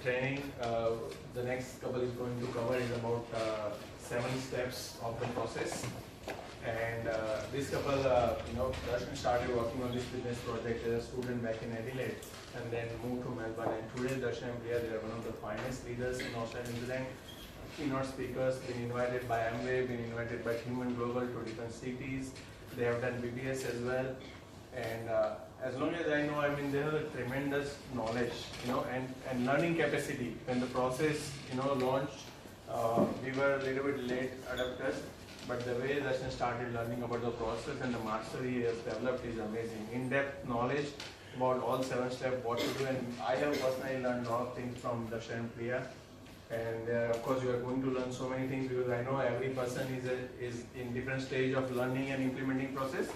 Training, the next couple is going to cover is about 7 steps of the process. And this couple, Darshan started working on this business project as a student back in Adelaide and then moved to Melbourne. And today, Darshan and Priya, they are one of the finest leaders in Australia and New Zealand. Keynote speakers, been invited by Amway, been invited by Human Global to different cities. They have done BBS as well. And as long as I know, they have a tremendous knowledge, and learning capacity. When the process, launched, we were a little bit late adopters, but the way Darshan started learning about the process and the mastery he has developed is amazing. In-depth knowledge about all 7 steps, what to do, and I have personally learned a lot of things from Darshan and Priya. And of course, you are going to learn so many things because I know every person is in different stage of learning and implementing process.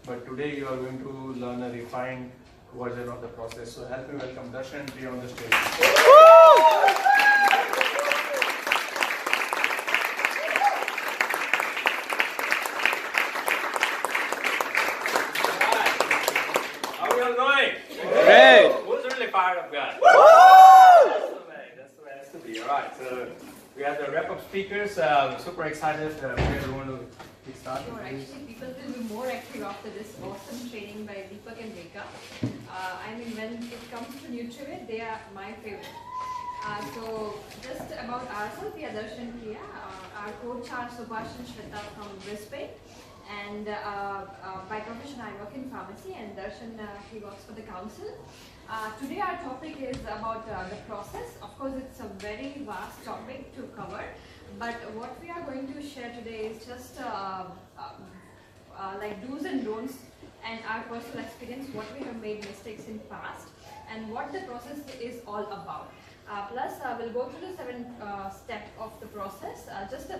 But today you are going to learn a refined version of the process. So help me welcome Darshan and Priya on the stage. How are you all going? Great. Who's really fired up, guys? That's the way it has to be. All right. So we have the wrap-up speakers. Super excited. We want to kick start. Sure, actually, people will be more active after this awesome training by Deepak and Rekha. When it comes to Nutrivit, they are my favorite. So, just about ourselves, we are Darshan and Priya. Our coach are Subhash and Shweta from Brisbane. And by profession, I work in pharmacy, and Darshan, he works for the council. Today, our topic is about the process. Of course, it's a very vast topic to cover. But what we are going to share today is just like do's and don'ts and our personal experience, what we have made mistakes in past and what the process is all about. Plus, we'll go through the 7 steps of the process,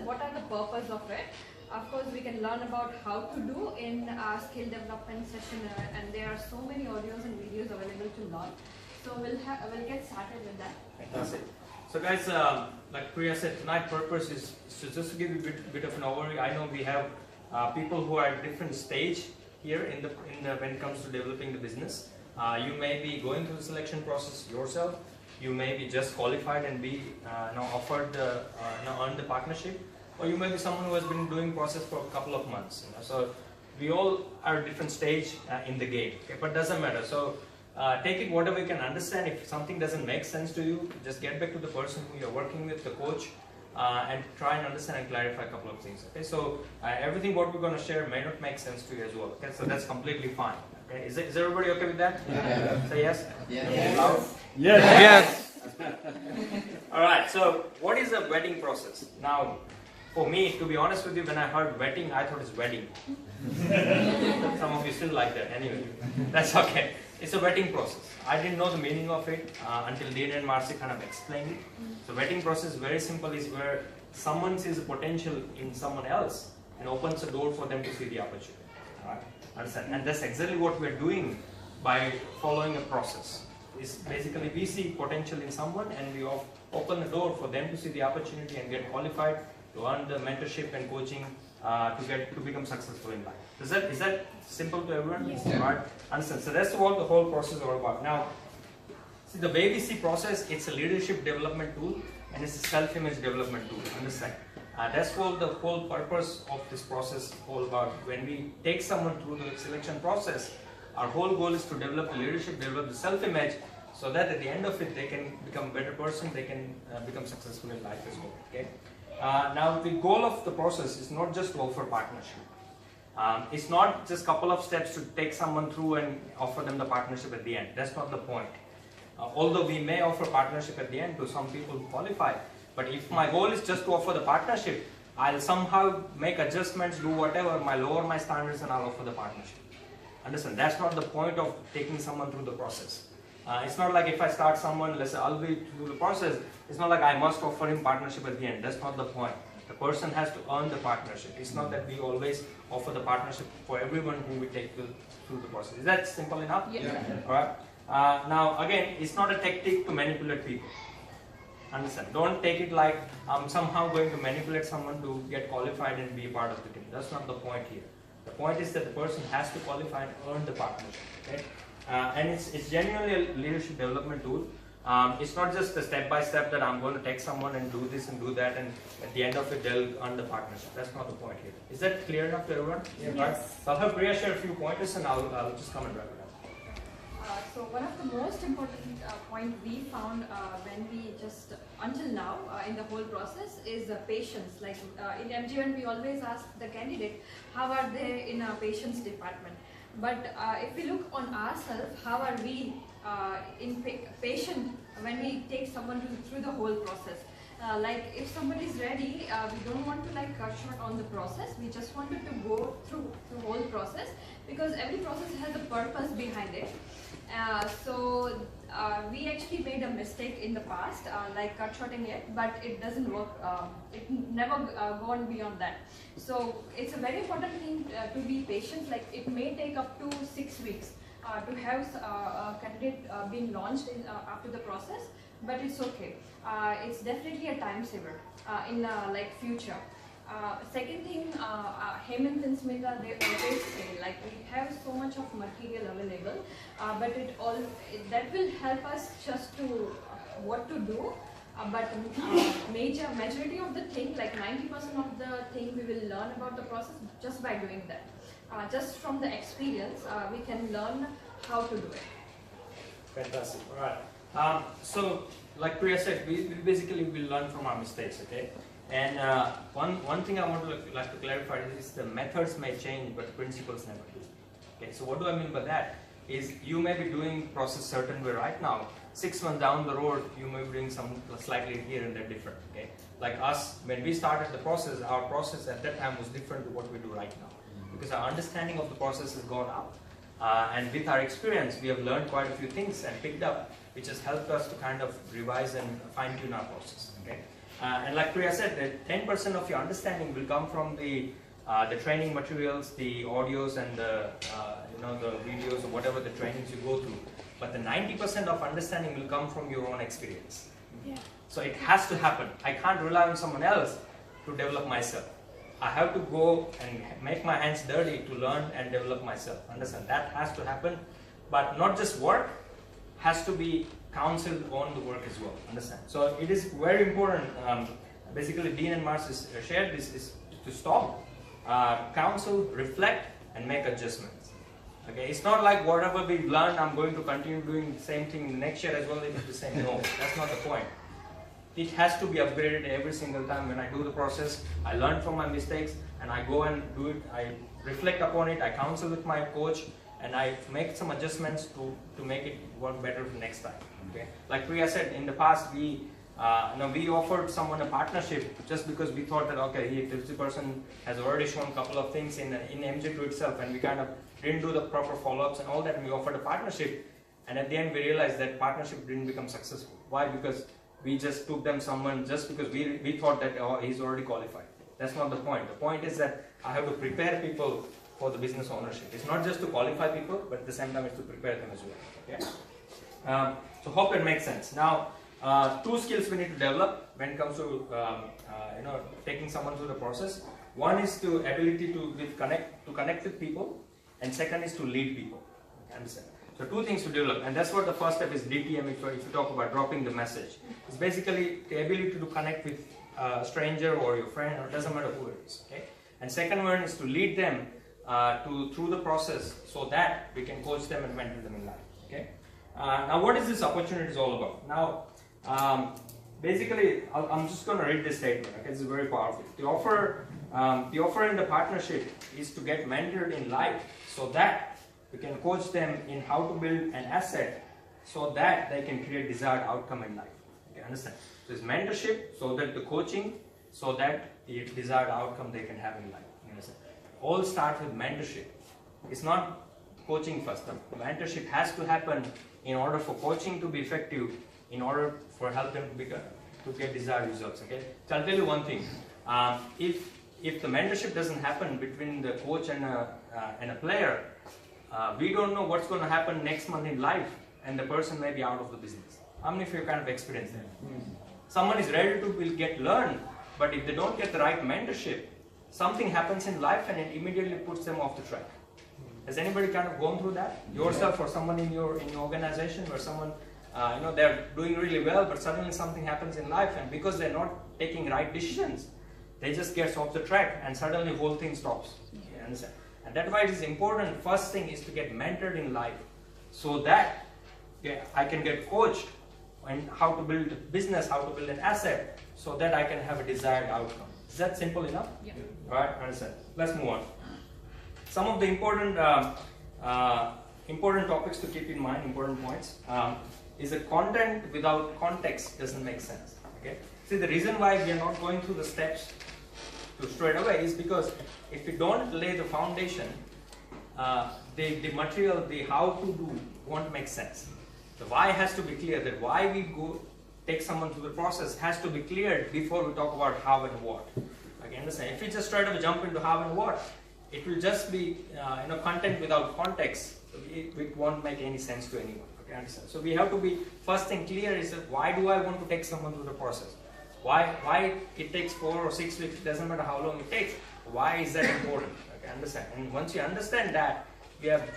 what are the purpose of it. Of course, we can learn about how to do in our skill development session, and there are so many audios and videos available to learn. So we'll get started with that. Fantastic. So guys, like Priya said, tonight's purpose is just to give you a bit of an overview. I know we have people who are at different stage here when it comes to developing the business. You may be going through the selection process yourself. You may be just qualified and be offered earn the partnership, or you may be someone who has been doing process for a couple of months. So we all are at different stage in the game, okay? But doesn't matter. So take it whatever you can understand. If something doesn't make sense to you, just get back to the person who you're working with, the coach, and try and understand and clarify a couple of things. Okay, so everything what we're going to share may not make sense to you as well. Okay, so that's completely fine. Okay, is everybody okay with that? Yeah. Say yes. Yes. Loud? Yes. Yes. All right. So what is the vetting process? Now, for me, to be honest with you, when I heard vetting, I thought it's wedding. Some of you still like that. Anyway, that's okay. It's a vetting process. I didn't know the meaning of it until Dean and Marcy kind of explained it. So vetting process, very simple, is where someone sees a potential in someone else and opens a door for them to see the opportunity. All right? Understand? And that's exactly what we're doing by following a process. Is basically we see potential in someone and we open the door for them to see the opportunity and get qualified to earn the mentorship and coaching to become successful in life. Is that simple to everyone? Yes. Right? Understand? So that's what the whole process is all about. Now, see, the way we see process, it's a leadership development tool and it's a self-image development tool. Understand? That's what the whole purpose of this process is all about. When we take someone through the selection process, our whole goal is to develop the leadership, develop the self-image, so that at the end of it, they can become a better person, they can become successful in life as well. Okay? Now, the goal of the process is not just to offer partnership. It's not just a couple of steps to take someone through and offer them the partnership at the end. That's not the point. Although we may offer partnership at the end to some people who qualify, but if my goal is just to offer the partnership, I'll somehow make adjustments, do whatever, lower my standards, and I'll offer the partnership. Understand? That's not the point of taking someone through the process. It's not like if I start someone, let's say I'll be through the process, it's not like I must offer him partnership at the end. That's not the point. The person has to earn the partnership. It's not that we always offer the partnership for everyone who we take through the process. Is that simple enough? Yeah. Alright. Now again, it's not a tactic to manipulate people. Understand? Don't take it like I'm somehow going to manipulate someone to get qualified and be a part of the team. That's not the point here. The point is that the person has to qualify and earn the partnership. Okay? And it's genuinely a leadership development tool. It's not just a step by step that I'm going to take someone and do this and do that, and at the end of it they'll earn the partnership. That's not the point here. Is that clear enough to everyone? Yes. Right? So I'll have Priya share a few pointers and I'll just come and wrap it up. So one of the most important point we found when we just until now in the whole process is patience. Like in MG1 we always ask the candidate how are they in a patience department. But if we look on ourselves, how are we patient when we take someone through the whole process? Like if somebody is ready, we don't want to like cut short on the process. We just wanted to go through the whole process because every process has a purpose behind it. So we actually made a mistake in the past, like cut shorting it, but it doesn't work. It never gone beyond that. So it's a very important thing to be patient. Like it may take up to 6 weeks to have a candidate being launched after the process, but it's okay. It's definitely a time saver in like future. Second thing, Hemant and Smita, they always say like we have so much of material available, but that will help us just to what to do. But majority of the thing, like 90% of the thing, we will learn about the process just by doing that. Just from the experience, we can learn how to do it. Fantastic. All right. So, like Priya said, we basically will learn from our mistakes. Okay. And one thing I want to like to clarify is the methods may change, but principles never do. Okay. So what do I mean by that? Is you may be doing process certain way right now. 6 months down the road, you may be doing some slightly here and there different. Okay. Like us, when we started the process, our process at that time was different to what we do right now, because our understanding of the process has gone up. And with our experience, we have learned quite a few things and picked up, which has helped us to kind of revise and fine-tune our process. Okay? And like Priya said, that 10% of your understanding will come from the training materials, the audios, and the the videos or whatever the trainings you go through. But the 90% of understanding will come from your own experience. Yeah. So it has to happen. I can't rely on someone else to develop myself. I have to go and make my hands dirty to learn and develop myself. Understand? That has to happen. But not just work, has to be counseled on the work as well. Understand? So it is very important. Basically, Dean and Mars has shared this is to stop, counsel, reflect, and make adjustments. Okay, it's not like whatever we've learned, I'm going to continue doing the same thing next year as well. It is the same. No, that's not the point. It has to be upgraded every single time when I do the process. I learn from my mistakes and I go and do it. I reflect upon it. I counsel with my coach and I make some adjustments to make it work better for next time. Okay, like Priya said, in the past we offered someone a partnership just because we thought that okay, this person has already shown a couple of things in MJ2 itself, and we kind of didn't do the proper follow-ups and all that, and we offered a partnership, and at the end we realized that partnership didn't become successful. Why? Because we just took them someone just because we thought that he's already qualified. That's not the point. The point is that I have to prepare people for the business ownership. It's not just to qualify people, but at the same time it's to prepare them as well. Okay? So hope it makes sense. Now, 2 skills we need to develop when it comes to taking someone through the process. One is to ability to connect with people, and second is to lead people. Okay, understand? So 2 things to develop, and that's what the first step is. DTM. If you talk about dropping the message, it's basically the ability to connect with a stranger or your friend, or it doesn't matter who it is. Okay, and second one is to lead them through the process so that we can coach them and mentor them in life. Okay. Now, what is this opportunity is all about? Now, basically, I'm just going to read this statement. Okay, this is very powerful. The offer in the partnership is to get mentored in life so that we can coach them in how to build an asset so that they can create desired outcome in life. Okay, understand? So it's mentorship, so that the coaching, so that the desired outcome they can have in life. You understand? All starts with mentorship. It's not coaching first. The mentorship has to happen in order for coaching to be effective, in order for help them to get desired results. Okay. So I'll tell you one thing. If the mentorship doesn't happen between the coach and a player, we don't know what's going to happen next month in life, and the person may be out of the business. How many of you kind of experienced that? Someone is ready to learn, but if they don't get the right mentorship, something happens in life and it immediately puts them off the track. Has anybody kind of gone through that yourself or someone in your organization where someone they're doing really well, but suddenly something happens in life, and because they're not taking right decisions, they just get off the track, and suddenly whole thing stops. You understand? And that's why it is important. First thing is to get mentored in life, so that I can get coached on how to build a business, how to build an asset, so that I can have a desired outcome. Is that simple enough? Yeah. Right, understand. Let's move on. Some of the important topics to keep in mind, important points, is that content without context doesn't make sense. Okay. See, the reason why we are not going through the steps to straight away is because if we don't lay the foundation, the material, the how to do won't make sense. The why has to be clear. That why we go take someone through the process has to be cleared before we talk about how and what. Okay, understand? If we just try to jump into how and what, it will just be content without context. It won't make any sense to anyone. Okay, understand? So we have to be first thing clear is that why do I want to take someone through the process? Why it takes 4 or 6 weeks? It doesn't matter how long it takes. Why is that important? Okay, understand? And once you understand that,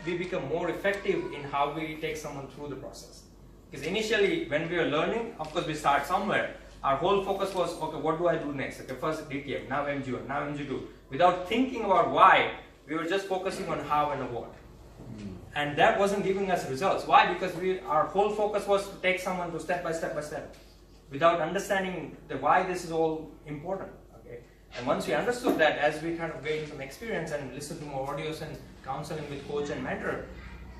we become more effective in how we take someone through the process. Because initially, when we are learning, of course, we start somewhere. Our whole focus was, okay, what do I do next? Okay, first DTM, now MG1, now MG2. Without thinking about why, we were just focusing on how and what. And that wasn't giving us results. Why? Because our whole focus was to take someone to step by step by step, without understanding why this is all important. Okay? And once we understood that, as we kind of gained some experience and listened to more audios and counseling with coach and mentor,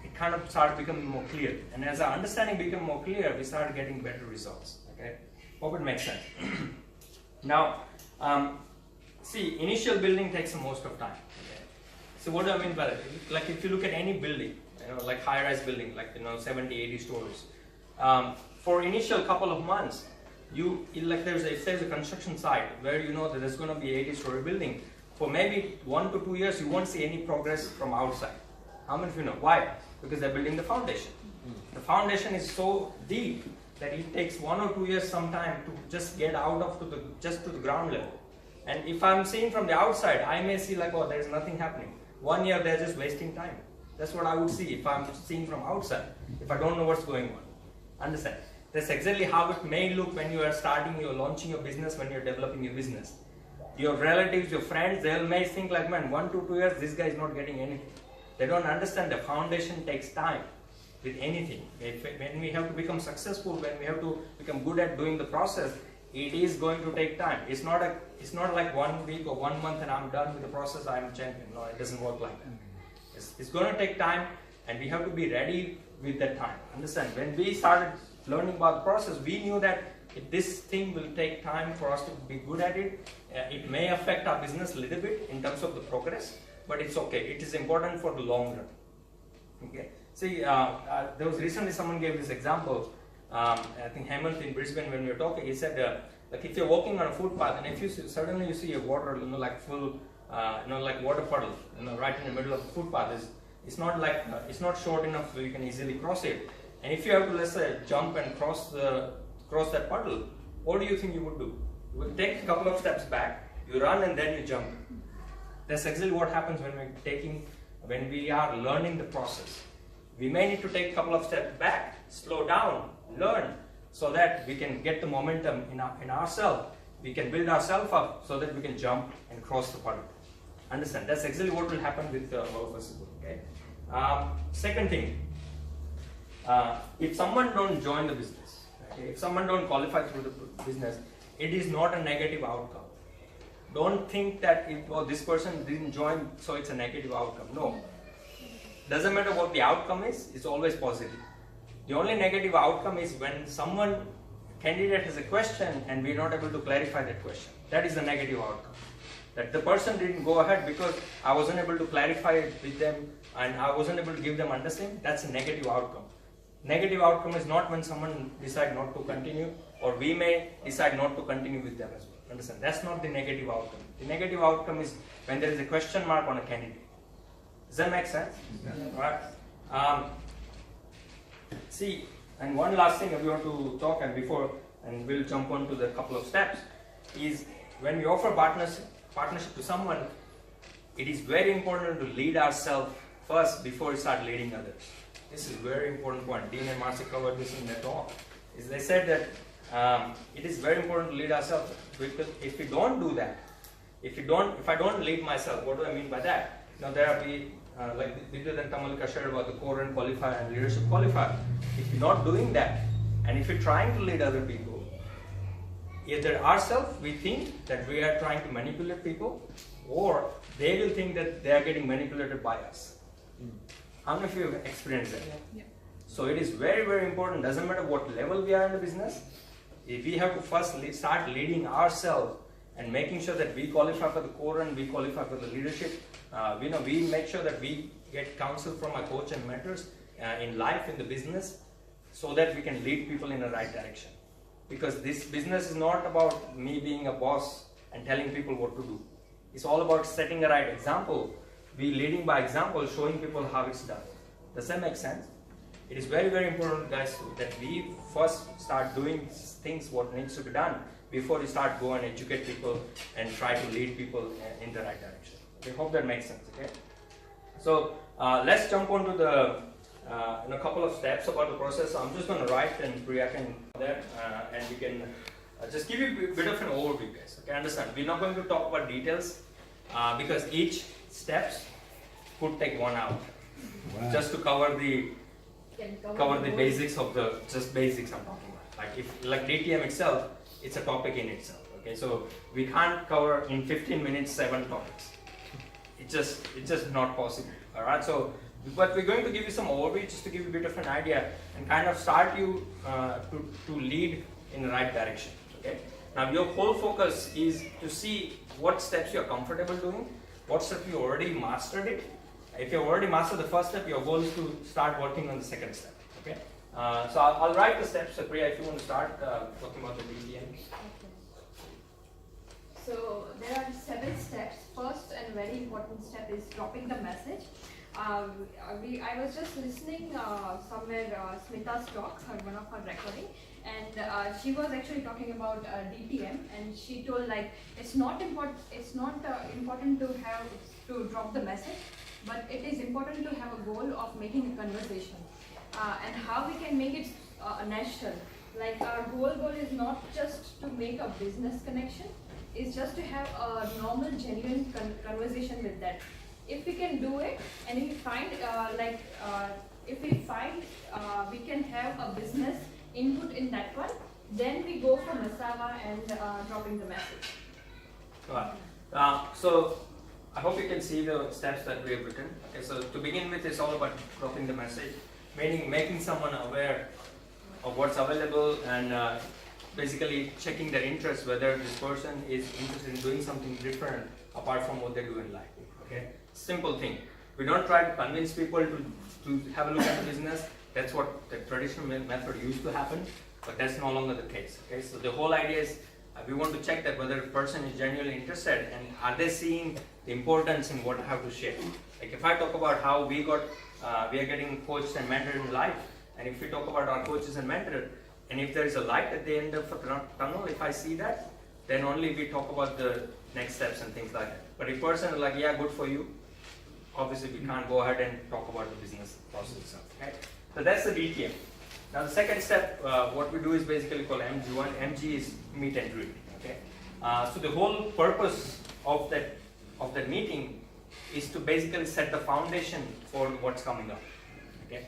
it kind of started becoming more clear. And as our understanding became more clear, we started getting better results. Okay? Hope it makes sense. Now, see, initial building takes the most of time. Okay? So what do I mean by that? Like if you look at any building, like high-rise building, like 70, 80 stories, for initial couple of months, if there's a construction site where you know that there's going to be 80-story building, for maybe 1 to 2 years, you won't see any progress from outside. How many of you know? Why? Because they're building the foundation. The foundation is so deep that it takes 1 or 2 years sometime to just get out of to the ground level. And if I'm seeing from the outside, I may see like, oh, there's nothing happening. 1 year, they're just wasting time. That's what I would see if I'm seeing from outside, if I don't know what's going on. Understand? That's exactly how it may look when you are launching your business, when you're developing your business. Your relatives, your friends, they may think like, man, 1 to 2 years, this guy is not getting anything. They don't understand the foundation takes time with anything. When we have to become successful, when we have to become good at doing the process, it is going to take time. It's not like 1 week or 1 month and I'm done with the process, I'm a champion. No, it doesn't work like that. It's going to take time, and we have to be ready with that time. Understand? When we started learning about the process, we knew that this thing will take time for us to be good at it. It may affect our business a little bit in terms of the progress, but it's okay. It is important for the long run. Okay. See, there was recently someone gave this example. I think Hemant in Brisbane, when we were talking, he said, like if you're walking on a footpath and if you suddenly you see a water, like full, like water puddle, right in the middle of the footpath, it's not short enough so you can easily cross it. And if you have to, let's say, jump and cross that puddle, what do you think you would do? You would take a couple of steps back, you run and then you jump. That's exactly what happens when we are learning the process. We may need to take a couple of steps back, slow down, learn, so that we can get the momentum in ourselves. We can build ourselves up so that we can jump and cross the puddle. Understand? That's exactly what will happen with all of us. Okay. Second thing, if someone don't join the business, okay, if someone don't qualify through the business, it is not a negative outcome. Don't think that this person didn't join, so it's a negative outcome. No. Doesn't matter what the outcome is, it's always positive. The only negative outcome is when candidate has a question and we're not able to clarify that question. That is the negative outcome. That the person didn't go ahead because I wasn't able to clarify it with them and I wasn't able to give them understanding. That's a negative outcome. Negative outcome is not when someone decides not to continue, or we may decide not to continue with them as well. Understand? That's not the negative outcome. The negative outcome is when there is a question mark on a candidate. Does that make sense? Yeah. Right. See, and one last thing we want to talk and we'll jump on to the couple of steps, is when we offer partnership to someone, it is very important to lead ourselves first before we start leading others. this is very important point. Dean and Marcy covered this in their talk. Is they said that it is very important to lead ourselves, because if we don't do that, if I don't lead myself, what do I mean by that? Now there are like Vidya and Kamalika shared about the core and qualifier and leadership qualifier. If you're not doing that, and if you're trying to lead other people, either ourselves we think that we are trying to manipulate people, or they will think that they are getting manipulated by us. How many of you have experienced that? Yeah. So it is very, very important, doesn't matter what level we are in the business, if we have to first start leading ourselves and making sure that we qualify for the core and we qualify for the leadership. We make sure that we get counsel from our coach and mentors in life, in the business, so that we can lead people in the right direction. Because this business is not about me being a boss and telling people what to do. It's all about setting the right example, be leading by example, showing people how it's done. Does that make sense? It is very, very important, guys, that we first start doing things what needs to be done before we start go and educate people and try to lead people in the right direction. I hope that makes sense. Okay. So let's jump on to the in a couple of steps about the process. So I'm just going to write, and Priya can there, and we can just give you a bit of an overview, guys. Okay, understand? We're not going to talk about details because each steps could take 1 hour just to cover the basics of the basics I'm talking about. Like DTM itself, it's a topic in itself. Okay, so we can't cover in 15 minutes 7 topics. It's just not possible. All right. So, but we're going to give you some overview just to give you a bit of an idea and kind of start you to lead in the right direction. Okay. Now your whole focus is to see what steps you're comfortable doing, what steps you already mastered it. If you already mastered the first step, your goal is to start working on the second step. Okay. So I'll write the steps. So Priya, if you want to start talking about the DTM. So there are 7 steps. First and very important step is dropping the message. I was just listening somewhere Smita's talk, one of her recording, and she was actually talking about DTM, and she told like it's not important. It's not important to drop the message, but it is important to have a goal of making a conversation, and how we can make it natural. Like our goal is not just to make a business connection. Is just to have a normal, genuine conversation with that. If we can do it, and if we find we can have a business input in that one, then we go for Masala and dropping the message. So I hope you can see the steps that we have written. Okay, so to begin with, it's all about dropping the message, meaning making someone aware of what's available and basically checking their interest, whether this person is interested in doing something different apart from what they do in life. Okay, simple thing. We don't try to convince people to have a look at the business. That's what the traditional method used to happen, but that's no longer the case. Okay, so the whole idea is we want to check that whether the person is genuinely interested and are they seeing the importance in what I have to share. Like if I talk about how we are getting coached and mentored in life, and if we talk about our coaches and mentors, and if there is a light at the end of the tunnel, if I see that, then only we talk about the next steps and things like that. But if person is like, yeah, good for you, obviously we can't go ahead and talk about the business process itself. Okay? So that's the DTM. Now the second step, what we do is basically called MG1. MG is meet and greet. Okay? So the whole purpose of that meeting is to basically set the foundation for what's coming up. Okay?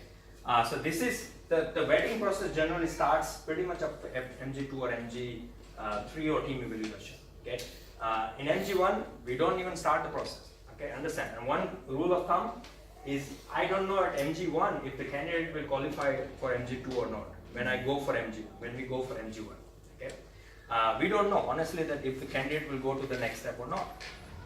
So this is the vetting process generally starts pretty much up to MG2 or MG3 or team evaluation. Okay, in MG1 we don't even start the process. Okay, understand? And one rule of thumb is I don't know at MG1 if the candidate will qualify for MG2 or not. When we go for MG1, okay, we don't know honestly that if the candidate will go to the next step or not.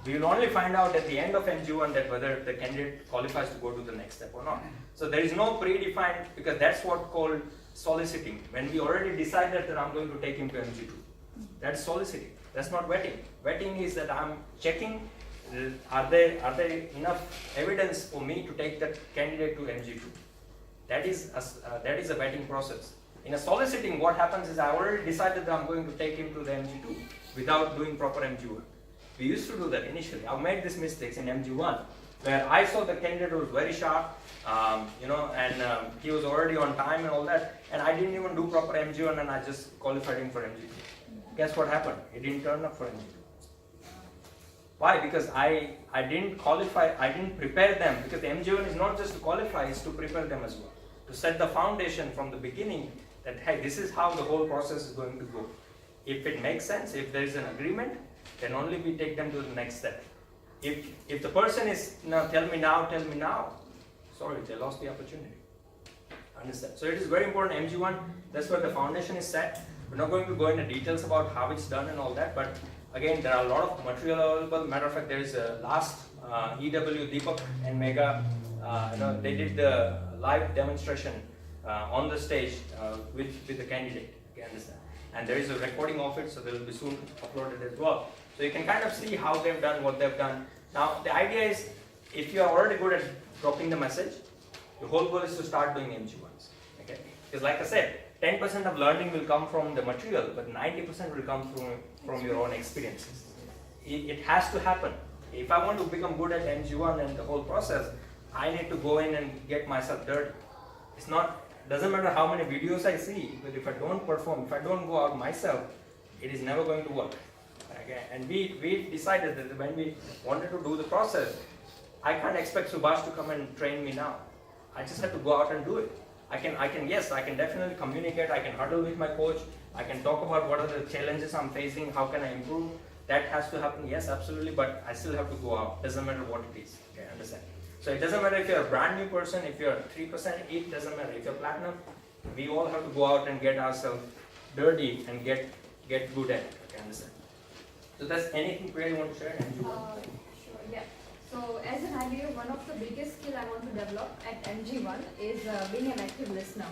We will only find out at the end of MG1 that whether the candidate qualifies to go to the next step or not. So there is no predefined, because that's what called soliciting. When we already decided that I'm going to take him to MG2, that's soliciting. That's not vetting. Vetting is that I'm checking are there enough evidence for me to take that candidate to MG2. That is a vetting process. In a soliciting, what happens is I already decided that I'm going to take him to the MG2 without doing proper MG1. We used to do that initially. I've made these mistakes in MG1. where I saw the candidate was very sharp, and he was already on time and all that, and I didn't even do proper MG1 and I just qualified him for MG2. Guess what happened? He didn't turn up for MG2. Why? Because I didn't qualify, I didn't prepare them, because the MG1 is not just to qualify, it's to prepare them as well. To set the foundation from the beginning that, hey, this is how the whole process is going to go. If it makes sense, if there is an agreement, then only we take them to the next step. If the person is, tell me now, sorry, they lost the opportunity. Understand? So it is very important, MG1, that's where the foundation is set. We're not going to go into details about how it's done and all that, but again, there are a lot of material available. Matter of fact, there is a last EW, Deepak and Mega, they did the live demonstration on the stage with the candidate. Okay, understand? And there is a recording of it, so they will be soon uploaded as well. So you can kind of see how they've done, what they've done. Now, the idea is, if you are already good at dropping the message, the whole goal is to start doing MG1s. Okay? Because like I said, 10% of learning will come from the material, but 90% will come from your own experiences. It has to happen. If I want to become good at MG1 and the whole process, I need to go in and get myself dirty. It's not, doesn't matter how many videos I see, but if I don't perform, if I don't go out myself, it is never going to work. Okay? And we decided that when we wanted to do the process, I can't expect Subhash to come and train me now. I just have to go out and do it. I can definitely communicate, I can huddle with my coach, I can talk about what are the challenges I'm facing, how can I improve. That has to happen, yes, absolutely, but I still have to go out. Doesn't matter what it is. Okay, understand? So it doesn't matter if you're a brand new person, if you're 3%, it doesn't matter. If you're platinum, we all have to go out and get ourselves dirty and get good at it. Okay, understand? So that's anything Priya you want to share? Sure, yeah. So as an idea, one of the biggest skill I want to develop at MG1 is being an active listener.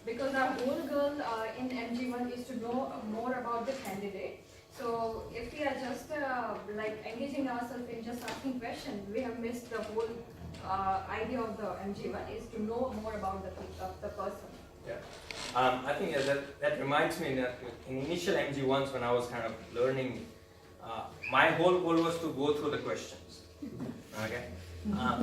Because our whole goal in MG1 is to know more about the candidate. So if we are just like engaging ourselves in just asking questions, we have missed the whole idea of the MG1 is to know more about the person. Yeah, I think that reminds me that in initial MG1s when I was kind of learning, my whole goal was to go through the questions. Okay,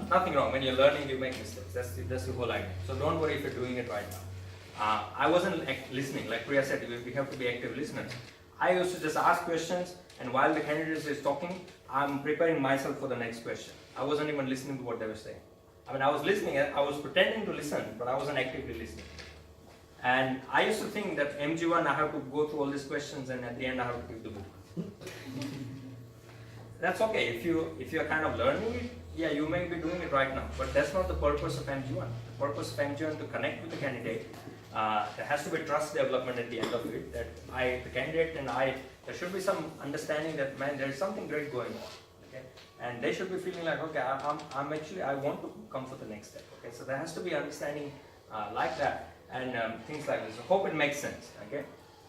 nothing wrong. When you're learning, you make mistakes. That's the whole idea. So don't worry if you're doing it right now. I wasn't listening, like Priya said. We have to be active listeners. I used to just ask questions, and while the candidate is talking, I'm preparing myself for the next question. I wasn't even listening to what they were saying. I mean, I was listening. I was pretending to listen, but I wasn't actively listening. And I used to think that MG1, I have to go through all these questions, and at the end, I have to give the book. That's okay. If you're kind of learning it, yeah, you may be doing it right now, but that's not the purpose of MG1. The purpose of MG1 is to connect with the candidate. There has to be trust development at the end of it, that the candidate and there should be some understanding that, man, there is something great going on. Okay? And they should be feeling like, okay, I want to come for the next step. Okay, so there has to be understanding like that and things like this. So hope it makes sense. Okay.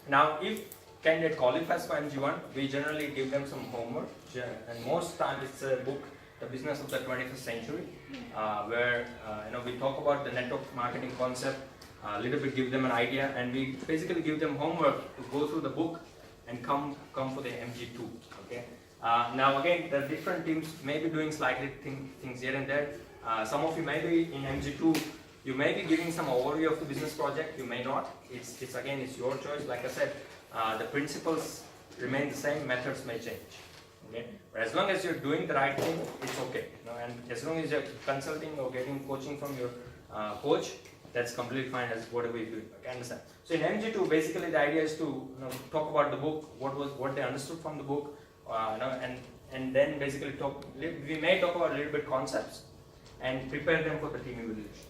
Now, if candidate qualifies for MG1, we generally give them some homework, and most times it's a book, The Business of the 21st Century, where we talk about the network marketing concept, a little bit give them an idea, and we basically give them homework to go through the book and come for the MG2. Okay. Now again, the different teams may be doing slightly things here and there. Some of you may be in MG2. You may be giving some overview of the business project. You may not. It's your choice. Like I said, the principles remain the same. Methods may change. Okay. But as long as you're doing the right thing, it's okay. And as long as you're consulting or getting coaching from your coach, that's completely fine as whatever you do. Okay, understand? So in MG2, basically the idea is to talk about the book, what they understood from the book, and then basically we may talk about a little bit concepts and prepare them for the team evaluation.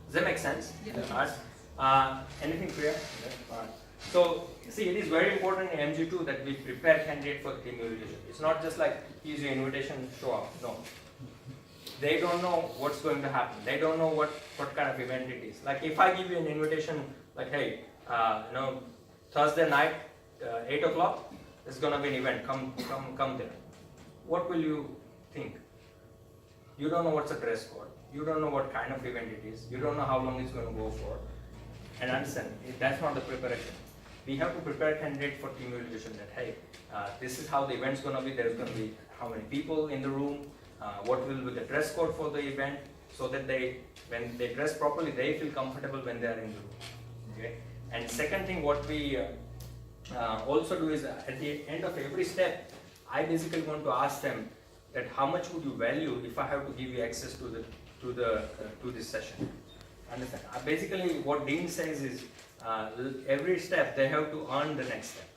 Does that make sense? Yeah. Anything clear? Yeah. So see, it is very important in MG2 that we prepare candidate for the team evaluation. It's not just like here's your invitation, show up. No. They don't know what's going to happen. They don't know what kind of event it is. Like if I give you an invitation, like, hey, Thursday night, 8 o'clock, there's gonna be an event. Come there. What will you think? You don't know what's the dress code. You don't know what kind of event it is. You don't know how long it's going to go for. And understand, that's not the preparation. We have to prepare candidate for team evaluation. That hey, this is how the event's going to be. There's going to be how many people in the room. what will be the dress code for the event, so that when they dress properly, they feel comfortable when they are in the room. Okay. And second thing, what we also do is at the end of every step, I basically want to ask them that how much would you value if I have to give you access to this session. Understand? Basically, what Dean says is every step they have to earn the next step.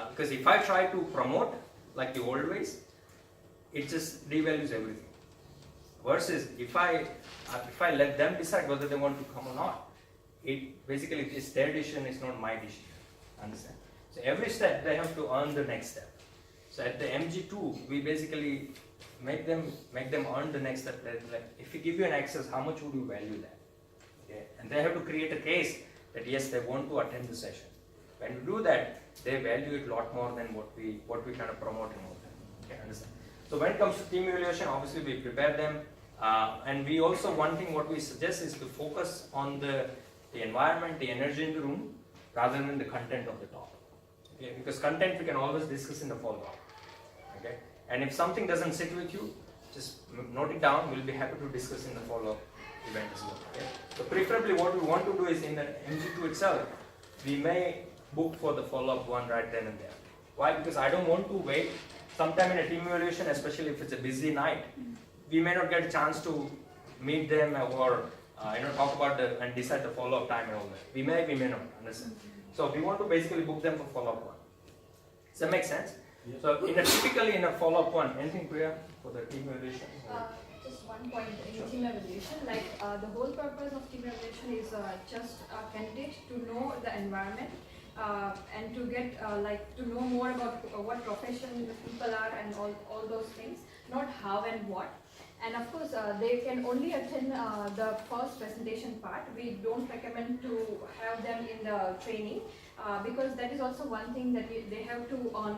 Because if I try to promote like the old ways, it just devalues everything. Versus if I let them decide whether they want to come or not, it basically it's their decision, it's not my decision. Understand? So every step they have to earn the next step. So at the MG2, we basically make them earn the next step. Like if we give you an access, how much would you value that? Okay, and they have to create a case that yes, they want to attend the session. When we do that, they value it a lot more than what we kind of promote and all that. Okay, understand? So when it comes to team evaluation, obviously we prepare them, and we also one thing what we suggest is to focus on the environment, the energy in the room, rather than the content of the talk. Okay, because content we can always discuss in the follow-up. Okay, and if something doesn't sit with you, just note it down. We'll be happy to discuss in the follow-up event as well. Okay, so preferably what we want to do is in the MG2 itself, we may book for the follow-up one right then and there. Why? Because I don't want to wait. Sometime in a team evaluation, especially if it's a busy night, we may not get a chance to meet them or talk about and decide the follow-up time and all that. We may not. Understand? So we want to basically book them for follow-up one. Does that make sense? Yes. So typically in a follow-up one, anything Priya for the team evaluation? Just one point in team evaluation, like the whole purpose of team evaluation is just a candidate to know the environment and to get to know more about what profession people are and all those things, not how and what. And of course, they can only attend the first presentation part. We don't recommend to have them in the training because that is also one thing that they have to earn.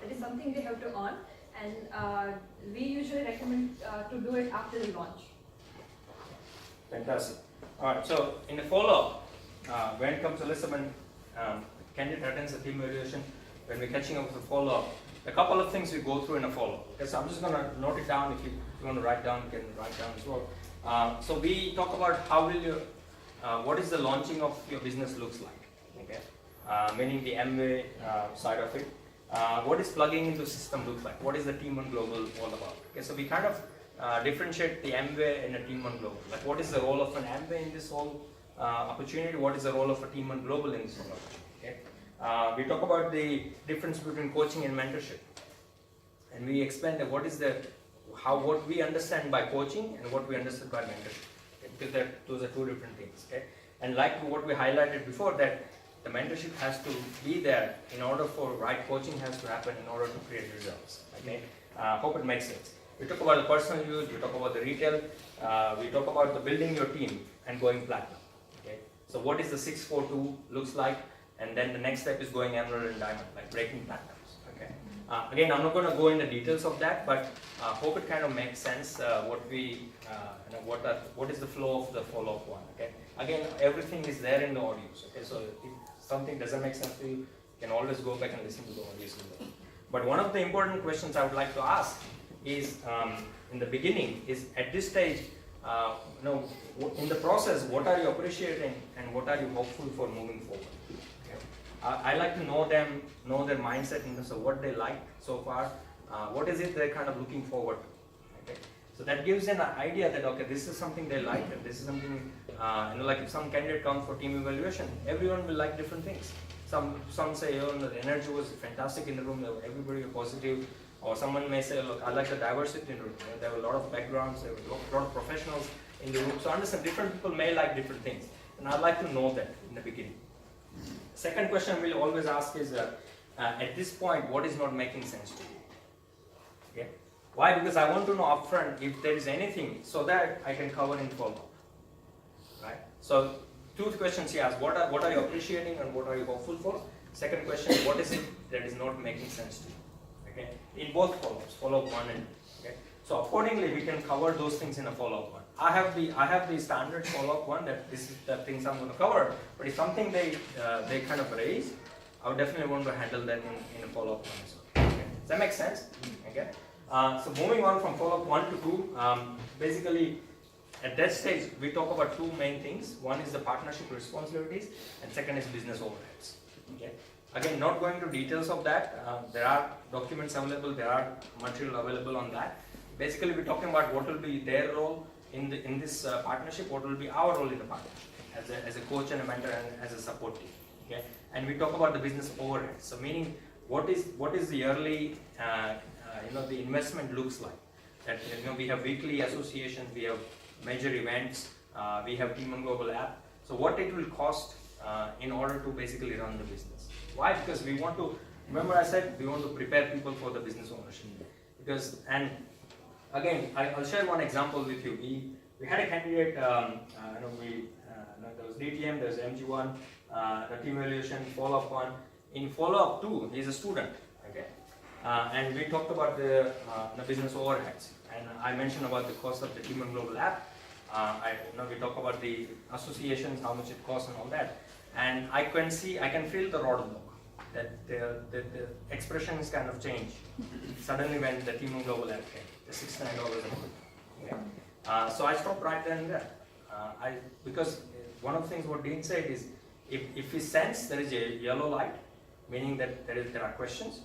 That is something they have to earn, and we usually recommend to do it after the launch. Fantastic. All right. So in the follow-up, when it comes to listen, candidate attends the team evaluation. When we're catching up with the follow-up, a couple of things we go through in a follow-up. Okay, so I'm just going to note it down. If you want to write down, you can write down as well. So we talk about how will you, what is the launching of your business looks like. Okay, meaning the MWay side of it. What is plugging into system looks like? What is the Team One Global all about? Okay, so we kind of differentiate the MWay and a Team One Global. Like what is the role of an MWay in this whole opportunity? What is the role of a Team One Global in this whole opportunity? Okay. We talk about the difference between coaching and mentorship, and we explain that what we understand by coaching and what we understand by mentorship. Okay? Because those are two different things. Okay? And like what we highlighted before, that the mentorship has to be there in order for right coaching has to happen in order to create results. Okay? Hope it makes sense. We talk about the personal use, we talk about the retail, we talk about the building your team and going platinum. Okay? So what is the 642 looks like? And then the next step is going emerald and diamond, like breaking platinums. Okay. Again, I'm not going to go in the details of that, but hope it kind of makes sense. What is the flow of the follow-up one? Okay. Again, everything is there in the audios. Okay. So if something doesn't make sense to you, you can always go back and listen to the audios. But one of the important questions I would like to ask is, in the beginning, is at this stage, in the process, what are you appreciating and what are you hopeful for moving forward? I like to know them, know their mindset in terms of what they like so far, what is it they're kind of looking forward to. Okay? So that gives an idea that okay, this is something they like, and this is something, like if some candidate comes for team evaluation, everyone will like different things. Some say, the energy was fantastic in the room, everybody was positive, or someone may say, look, I like the diversity in the room. There were a lot of backgrounds, there were a lot of professionals in the room. So understand, different people may like different things, and I'd like to know that in the beginning. Second question we'll always ask is, at this point, what is not making sense to you? Okay? Why? Because I want to know upfront if there is anything so that I can cover in follow-up. Right? So, two questions he asked, what are you appreciating and what are you hopeful for? Second question, what is it that is not making sense to you? Okay? In both follow-ups, follow-up 1 and 2. Okay? So accordingly, we can cover those things in a follow-up 1. I have the standard follow-up 1 that this is the things I'm going to cover. But if something they kind of raise, I would definitely want to handle that in a follow-up 1 as well. Okay. Does that make sense? Okay. So moving on from follow-up 1 to 2, basically at that stage we talk about two main things. One is the partnership responsibilities and second is business overheads. Okay. Again, not going to details of that. There are documents available, there are material available on that. Basically we're talking about what will be their role in this partnership, what will be our role in the partnership as a coach and a mentor and as a support team. Okay. And we talk about the business overheads. So meaning what is the yearly the investment looks like. That we have weekly associations, we have major events, we have Team and Global app. So what it will cost in order to basically run the business. Why? Because we want to, remember I said we want to prepare people for the business ownership. Because, and again, I'll share one example with you. We had a candidate, there was DTM, there's MG1, the team evaluation, follow-up 1. In follow-up 2, he's a student, okay? And we talked about the business overheads. And I mentioned about the cost of the Team and Global app. We talk about the associations, how much it costs and all that. And I can feel the rod block, that the expression is kind of changed suddenly when the Team and Global app came, the $69 a month. Okay. So I stopped right then and there. Because one of the things what Dean said is, if we sense there is a yellow light, meaning that there are questions,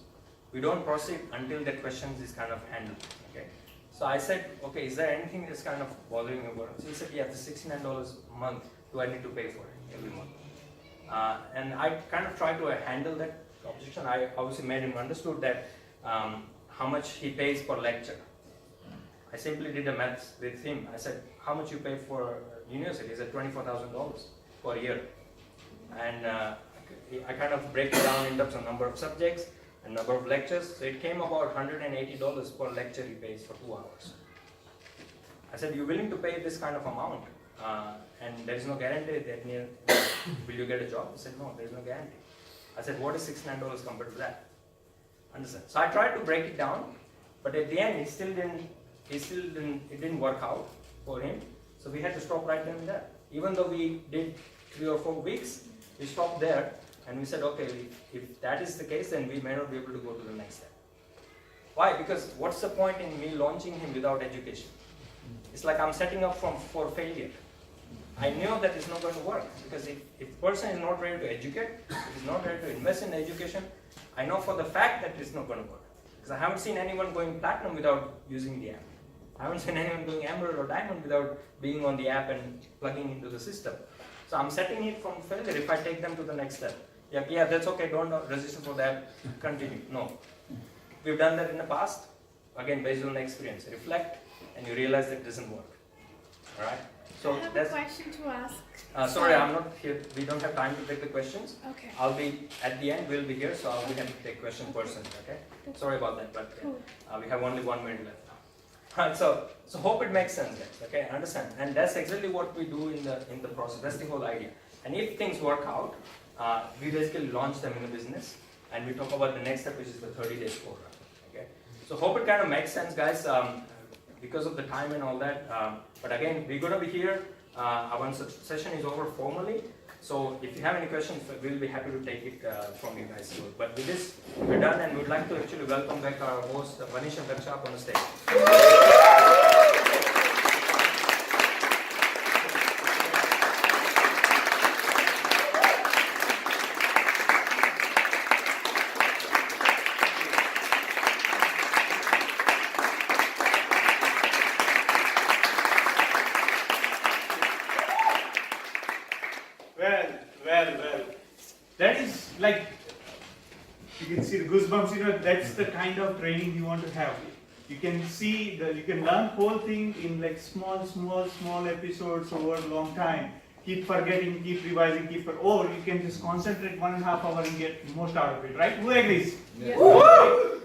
we don't proceed until that questions is kind of handled. Okay. So I said, okay, is there anything that's kind of bothering you about it? So he said, yeah, the $69 a month, do I need to pay for it every month? And I kind of tried to handle that objection. I obviously made him understood that how much he pays per lecture. I simply did the maths with him. I said, how much you pay for university? He said $24,000 per year. And I kind of break it down in terms of number of subjects and number of lectures. So it came about $180 per lecture he pays for 2 hours. I said, you're willing to pay this kind of amount and there is no guarantee that will you get a job? He said, no, there is no guarantee. I said, what is $69 compared to that? Understand? So I tried to break it down, but at the end it didn't work out for him. So we had to stop right then and there. Even though we did 3 or 4 weeks, we stopped there and we said, okay, if that is the case, then we may not be able to go to the next step. Why? Because what's the point in me launching him without education? It's like I'm setting up for failure. I know that it's not going to work because if the person is not ready to educate, is not ready to invest in education, I know for the fact that it's not going to work. Because I haven't seen anyone going platinum without using the app. I haven't seen anyone going emerald or diamond without being on the app and plugging into the system. So I'm setting it from failure if I take them to the next step. Yeah, that's okay, don't register for that, continue. No. We've done that in the past, again based on the experience. Reflect and you realize that it doesn't work. Alright? So I have a question to ask. sorry, I'm not here. We don't have time to take the questions. Okay. I'll be at the end. We'll be here, so I'll be happy to take questions personally. Okay. Sorry about that, but Cool. we have only 1 minute left now. Right, so hope it makes sense, guys. Okay, understand. And that's exactly what we do in the process. That's the whole idea. And if things work out, we basically launch them in the business, and we talk about the next step, which is the 30 days program. Okay. So hope it kind of makes sense, guys. Because of the time and all that. But again, we're going to be here once the session is over formally. So if you have any questions, we'll be happy to take it from you guys. But with this, we're done, and we'd like to actually welcome back our host, Manish and Darshan, on the stage. Well. That is like, you can see the goosebumps, that's the kind of training you want to have. You can see, you can learn whole thing in like small episodes over a long time. Keep forgetting, keep revising, or you can just concentrate 1.5 hours and get most out of it, right? Who agrees? Yes.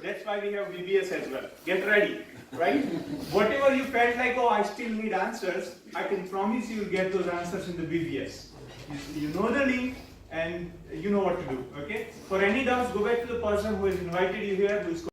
That's why we have BBS as well. Get ready, right? Whatever you felt like, oh, I still need answers, I can promise you will get those answers in the BBS. You know the link and you know what to do, okay? For any doubts, go back to the person who has invited you here, who is